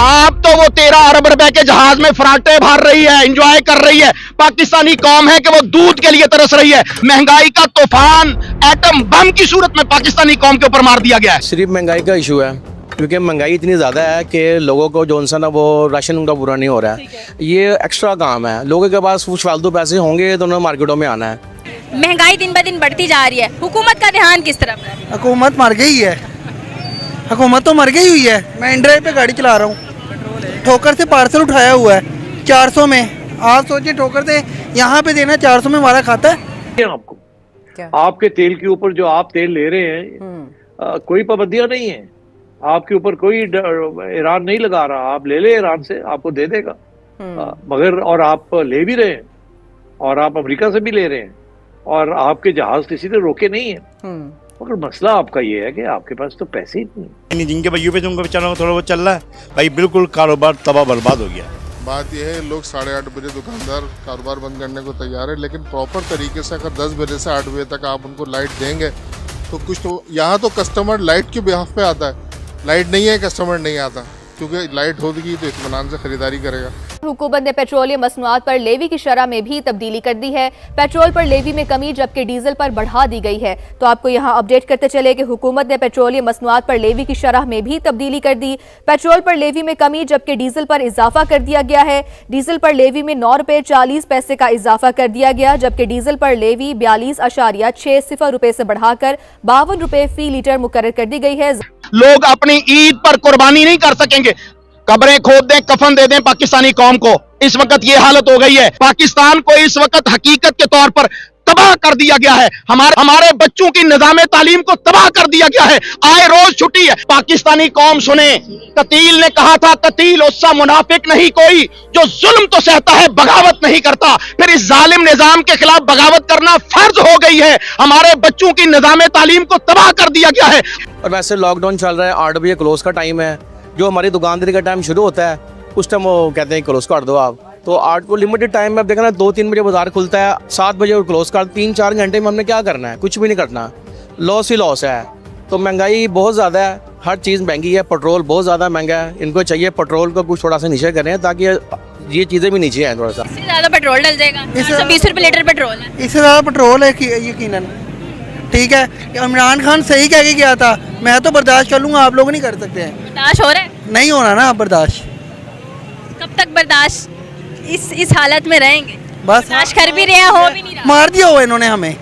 आप तो वो 13 अरब रुपए के जहाज में फराटे भर रही है, एंजॉय कर रही है। पाकिस्तानी कौम है कि वो दूध के लिए तरस रही है। महंगाई का तूफान एटम बम की सूरत में पाकिस्तानी कौम के ऊपर मार दिया गया है। सिर्फ महंगाई का इशू है, क्योंकि महंगाई इतनी ज़्यादा है कि लोगों को जो सा ना वो राशन उनका पूरा नहीं हो रहा है। ये एक्स्ट्रा काम है, लोगों के पास कुछ फालतू पैसे होंगे तो उन्हें मार्केटों में आना है। महंगाई दिन ब दिन बढ़ती जा रही है, हुकूमत का ध्यान किस तरफ है? हुकूमत मर गई है, हुकूमत तो मर गई हुई है। मैं इंड्राइव पे गाड़ी चला रहा हूँ, ठोकर से पार्सल उठाया हुआ है 400 में। आप सोचिए ठोकर से यहाँ पे देना 400 में हमारा खाता है। आपको क्या? आपके तेल के ऊपर जो आप तेल ले रहे हैं कोई पाबंदियां नहीं है, आपके ऊपर कोई ईरान नहीं लगा रहा। आप ले ले ईरान से, आपको दे देगा। मगर और आप ले भी रहे हैं और आप अमेरिका से भी ले रहे हैं और आपके जहाज किसी ने रोके नहीं है। मगर मसला आपका ये है कि आपके पास तो पैसे ही नहीं। जिनके भैया पे तुमको बेचारा थोड़ा बहुत चल रहा है भाई, बिल्कुल कारोबार तबाह बर्बाद हो गया। बात यह है लोग 8:30 बजे दुकानदार कारोबार बंद करने को तैयार है, लेकिन प्रॉपर तरीके से अगर 10 बजे से 8 बजे तक आप उनको लाइट देंगे तो कुछ तो यहाँ तो कस्टमर लाइट के बिहाफ पे आता है। लाइट नहीं है कस्टमर नहीं आता, क्योंकि लाइट होगी तो इत्मीनान से खरीदारी करेगा। हुकूमत ने पेट्रोलियम मसनूआत पर लेवी की शरह में भी तब्दीली कर दी है। पेट्रोल पर लेवी में कमी जबकि डीजल पर बढ़ा दी गई है। तो आपको यहाँ अपडेट करते चले कि हुकूमत ने पेट्रोलियम मसनूआत पर लेवी की शरह में भी तब्दीली कर दी। पेट्रोल पर लेवी में कमी जबकि डीजल पर इजाफा कर दिया गया है। डीजल पर लेवी में 9 रुपये 40 पैसे का इजाफा कर दिया गया, जबकि डीजल पर लेवी 42.60 रुपये से बढ़ाकर 52 रुपये फी लीटर मुकर्रर कर दी गई है। लोग अपनी ईद पर कुर्बानी नहीं कर सकेंगे, कब्रें खोद दें, कफन दे दें पाकिस्तानी कौम को। इस वक्त ये हालत हो गई है। पाकिस्तान को इस वक्त हकीकत के तौर पर तबाह कर दिया गया है। हमारे बच्चों की निजाम तालीम को तबाह कर दिया गया है। आए रोज छुट्टी है। पाकिस्तानी कौम सुने, कतील ने कहा था, कतील उससा मुनाफिक नहीं कोई जो जुल्म तो सहता है बगावत नहीं करता। फिर इस जालिम निजाम के खिलाफ बगावत करना फर्ज हो गई है। हमारे बच्चों की निजाम तालीम को तबाह कर दिया गया है। और वैसे लॉकडाउन चल रहा है, 8 बजे क्लोज का टाइम है। जो हमारी दुकानदारी का टाइम शुरू होता है उस टाइम वो कहते हैं क्लोज कर दो आप। तो 8 को लिमिटेड टाइम में अब देखना 2-3 बजे बाजार खुलता है, 7 बजे और क्लोज कर। 3-4 घंटे में हमने क्या करना है? कुछ भी नहीं करना, लॉस ही लॉस है। तो महंगाई बहुत ज़्यादा है, हर चीज़ महंगी है। पेट्रोल बहुत ज़्यादा महंगा है। इनको चाहिए पेट्रोल को कुछ थोड़ा सा नीचे करें ताकि ये चीज़ें भी नीचे आए थोड़ा सा। इससे ज़्यादा पेट्रोल डल जाएगा। 420 रुपये लीटर पेट्रोल है। इससे ज़्यादा पेट्रोल है यकीनन। ठीक है, इमरान खान सही कह के गया था, मैं तो बर्दाश्त कर लूँगा, आप लोग नहीं कर सकते हैं। बर्दाश्त हो रहा है? नहीं होना ना बर्दाश्त। कब तक बर्दाश्त इस हालत में रहेंगे? बस बर्दाश्त कर भी रहे हैं, हो भी नहीं रहा। मार दिया हुआ है इन्होंने, हमें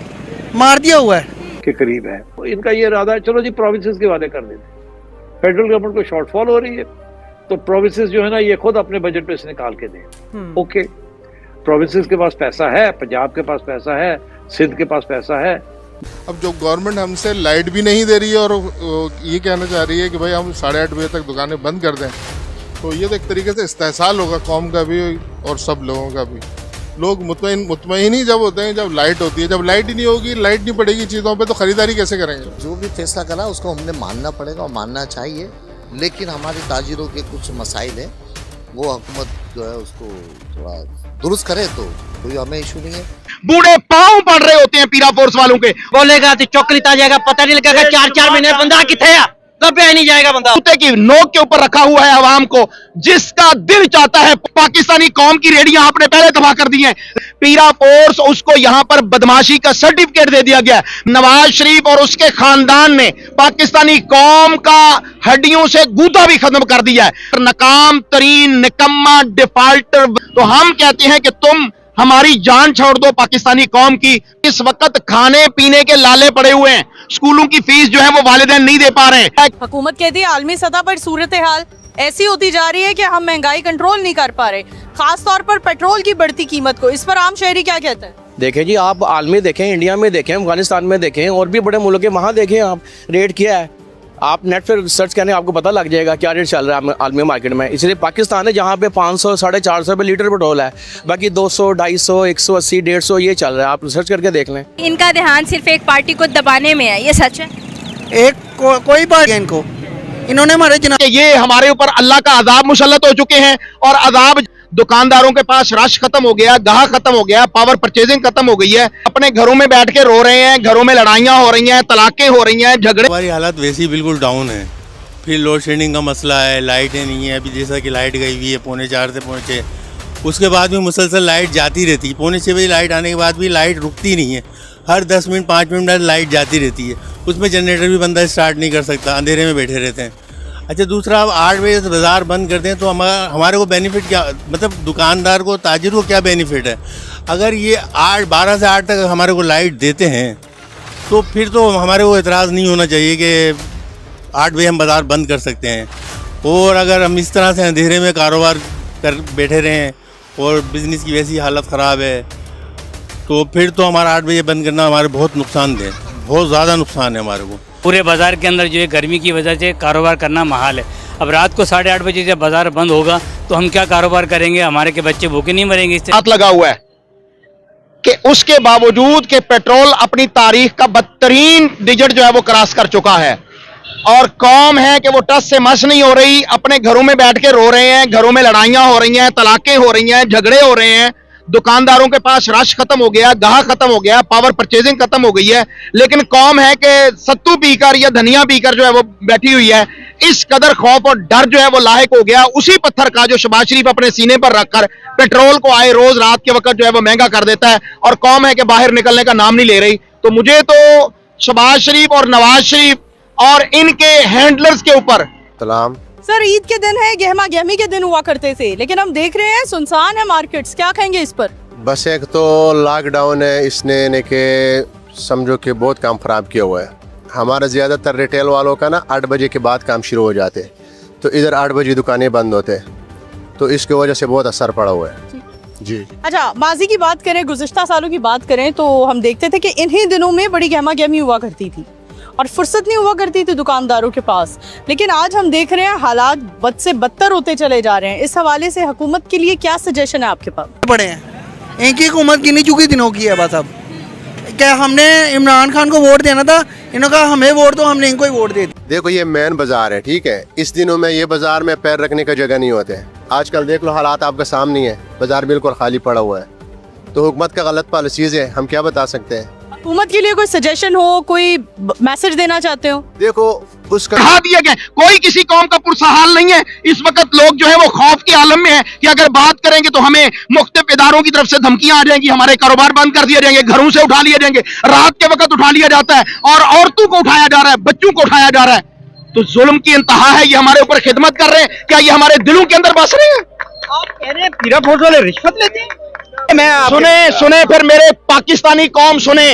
मार दिया हुआ है के करीब है। तो इनका ये इरादा है चलो जी प्रोविंसेस के वादे कर देते। फेडरल गवर्नमेंट को शॉर्टफॉल हो रही है तो प्रोविंसेस जो है ना ये खुद अपने बजट पे से निकाल के दें। ओके, प्रोविंसेस के पास पैसा है, पंजाब के पास पैसा है, सिंध के पास पैसा है। अब जो गवर्नमेंट हमसे लाइट भी नहीं दे रही है और ये कहना चाह रही है कि भाई हम 8:30 बजे तक दुकानें बंद कर दें, तो ये तो एक तरीके से इस्तेहसाल होगा कौम का भी और सब लोगों का भी। लोग मुतमईन ही जब होते हैं जब लाइट होती है। जब लाइट ही नहीं होगी, लाइट नहीं पड़ेगी चीज़ों पे, तो खरीदारी कैसे करेंगे? जो भी फैसला करा उसको हमने मानना पड़ेगा और मानना चाहिए, लेकिन हमारे ताजिरों के कुछ मसाइल हैं, वो हुकूमत जो है उसको थोड़ा दुरुस्त करे तो कोई हमें इशू नहीं है। बूढ़े पांव पड़ रहे होते हैं पीरा फोर्स वालों के। बोलेगा तो चौकलित आ जाएगा, पता नहीं लगेगा 4-4 महीने बंदा किथे है, कब पे नहीं जाएगा बंदा। कुत्ते की नोक के ऊपर रखा हुआ है अवाम को, जिसका दिल चाहता है पाकिस्तानी कौम की रेडियां आपने पहले तबाह कर दी हैं। पीरा फोर्स उसको यहां पर बदमाशी का सर्टिफिकेट दे दिया गया। नवाज शरीफ और उसके खानदान ने पाकिस्तानी कौम का हड्डियों से गूदा भी खत्म कर दिया है। नाकाम तरीन निकम्मा डिफाल्टर। तो हम कहते हैं कि तुम हमारी जान छोड़ दो पाकिस्तानी कौम की। इस वक्त खाने पीने के लाले पड़े हुए हैं, स्कूलों की फीस जो है वो वालिदैन नहीं दे पा रहे हैं। हुकूमत कहती है आलमी सतह पर सूरत हाल ऐसी होती जा रही है कि हम महंगाई कंट्रोल नहीं कर पा रहे, खास तौर पर पेट्रोल की बढ़ती कीमत को। इस पर आम शहरी क्या कहते हैं? देखें जी, आप आलमी देखें, इंडिया में देखें, अफगानिस्तान में देखें, और भी बड़े मुल्क के वहाँ देखें आप रेट क्या है। आप नेट पर सर्च करने आपको पता लग जाएगा क्या रेट चल रहा है आलमी मार्केट में। इसलिए पाकिस्तान है जहाँ पे 500 450 रुपये लीटर पेट्रोल है, बाकी 200 250 180 150 ये चल रहा है। आप सर्च करके देख लें। इनका ध्यान सिर्फ एक पार्टी को दबाने में है, ये सच है? कोई बात है इनको, इन्होंने हमारे ये हमारे ऊपर अल्लाह का अजाब मुसल्लत हो चुके हैं। और अजाब दुकानदारों के पास रश खत्म हो गया, गाह खत्म हो गया, पावर परचेजिंग खत्म हो गई है। अपने घरों में बैठ के रो रहे हैं, घरों में लड़ाइयाँ हो रही हैं, तलाकें हो रही हैं, झगड़े। हमारी हालत वैसी बिल्कुल डाउन है, फिर लोड शेडिंग का मसला है, लाइटें नहीं है, अभी जैसा कि लाइट गई हुई है 4:45 से 5:45, उसके बाद भी मुसलसल लाइट जाती रहती है। 5:45 बजे लाइट आने के बाद भी लाइट रुकती नहीं है, हर 10 मिनट 5 मिनट लाइट जाती रहती है। उसमें जनरेटर भी बंदा स्टार्ट नहीं कर सकता, अंधेरे में बैठे रहते हैं। अच्छा, दूसरा, अब 8 बजे बाज़ार बंद कर दें तो हमारे को बेनिफिट क्या, मतलब दुकानदार को, ताजिर को क्या बेनिफिट है? अगर ये 12 से 8 तक हमारे को लाइट देते हैं तो फिर तो हमारे को एतराज़ नहीं होना चाहिए कि 8 बजे हम बाज़ार बंद कर सकते हैं। और अगर हम इस तरह से अंधेरे में कारोबार कर बैठे रहें और बिज़नेस की वैसी हालत ख़राब है तो फिर तो हमारा 8 बजे बंद करना हमारे बहुत नुकसानदेह, बहुत ज़्यादा नुकसान है हमारे को। पूरे बाजार के अंदर जो है गर्मी की वजह से कारोबार करना महाल है। अब रात को 8:30 बजे जब बाजार बंद होगा तो हम क्या कारोबार करेंगे? हमारे के बच्चे भूखे नहीं मरेंगे इससे। हाथ लगा हुआ है कि उसके बावजूद कि पेट्रोल अपनी तारीख का 32 डिजिट जो है वो क्रॉस कर चुका है और कौम है कि वो टस से मस नहीं हो रही, अपने घरों में बैठ के रो रहे हैं, घरों में लड़ाइयां हो रही हैं, तलाकें हो रही हैं, झगड़े हो रहे हैं, दुकानदारों के पास रश खत्म हो गया, गाह खत्म हो गया, पावर परचेजिंग खत्म हो गई है, लेकिन कौम है कि सत्तू पीकर या धनिया पीकर जो है वो बैठी हुई है। इस कदर खौफ और डर जो है वो लायक हो गया उसी पत्थर का जो शहबाज शरीफ अपने सीने पर रखकर पेट्रोल को आए रोज रात के वक्त जो है वो महंगा कर देता है और कौम है कि बाहर निकलने का नाम नहीं ले रही। तो मुझे तो शहबाज शरीफ और नवाज शरीफ और इनके हैंडलर्स के ऊपर सलाम। सर, ईद के दिन है, गहमा गहमी के दिन हुआ करते थे, लेकिन हम देख रहे हैं सुनसान है मार्केट्स, क्या कहेंगे इस पर? बस एक तो लॉकडाउन है, इसने ने के समझो कि बहुत काम खराब किया हुआ है। हमारा ज़्यादातर रिटेल वालों का ना 8 बजे के बाद काम शुरू हो जाते, तो इधर 8 बजे दुकानें बंद होते, तो इसकी वजह से बहुत असर पड़ा हुआ है जी। अच्छा, माजी की बात करें, गुज़िश्ता सालों की बात करें तो हम देखते थे कि इन्हीं दिनों में बड़ी गहमा गहमी हुआ करती थी और फुर्सत नहीं हुआ करती थी दुकानदारों के पास, लेकिन आज हम देख रहे हैं हालात बद से बदतर होते चले जा रहे हैं। इस हवाले से हुकूमत के लिए क्या सजेशन है आपके पास? बड़े हैं, इनकी हुकूमत गिनी चुकी दिनों की है बस। अब क्या हमने इमरान खान को वोट देना था, इन्होंने कहा हमें वोट दो, हमने इनको ही वोट दे दी। देखो, ये मेन बाजार है, ठीक है, इस दिनों में ये बाजार में पैर रखने का जगह नहीं होते। आजकल देख लो, हालात आपके सामने है, बाजार बिल्कुल खाली पड़ा हुआ है, तो हुकूमत का गलत पॉलिसीज है, हम क्या बता सकते हैं। हुकूमत के लिए कोई सजेशन हो, कोई मैसेज देना चाहते हो? देखो, उसका कहा दिए गए, कोई किसी कौम का पुरसहाल नहीं है। इस वक्त लोग जो है वो खौफ के आलम में है कि अगर बात करेंगे तो हमें मुख्तलिफ इदारों की तरफ से धमकियां आ जाएंगी, हमारे कारोबार बंद कर दिए जाएंगे, घरों से उठा लिए जाएंगे, रात के वक्त उठा लिया जाता है और औरतों को उठाया जा रहा है, बच्चों को उठाया जा रहा है। तो जुल्म की इंतहा है, ये हमारे ऊपर खिदमत कर रहे हैं, क्या ये हमारे दिलों के अंदर बस रहे हैं? आप कह रहे हैं पीरा फोर्स वाले रिश्वत लेते हैं? सुने फिर मेरे पाकिस्तानी कौम सुने,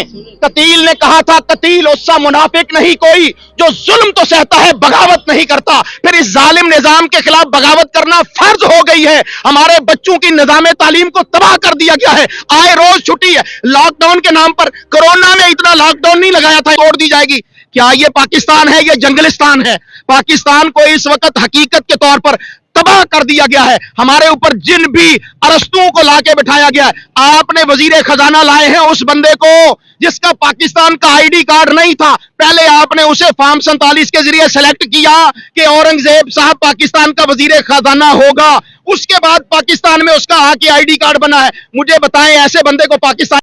कतील ने कहा था, कतील उससा मुनाफिक नहीं कोई जो जुल्म तो सहता है बगावत नहीं करता। फिर इस जालिम निजाम के खिलाफ बगावत करना फर्ज हो गई है। हमारे बच्चों की निजाम तालीम को तबाह कर दिया गया है, आए रोज छुट्टी है। लॉकडाउन के नाम पर, कोरोना में इतना लॉकडाउन नहीं लगाया था, तोड़ दी जाएगी। क्या ये पाकिस्तान है? ये जंगलिस्तान है। पाकिस्तान को इस वक्त हकीकत के तौर पर तबाह कर दिया गया है। हमारे ऊपर जिन भी अरस्तुओं को लाके बिठाया गया है, आपने वजीर खजाना लाए हैं उस बंदे को जिसका पाकिस्तान का आईडी कार्ड नहीं था। पहले आपने उसे फॉर्म 47 के जरिए सेलेक्ट किया कि औरंगजेब साहब पाकिस्तान का वजीर खजाना होगा, उसके बाद पाकिस्तान में उसका आके आईडी कार्ड बना है। मुझे बताएं, ऐसे बंदे को पाकिस्तान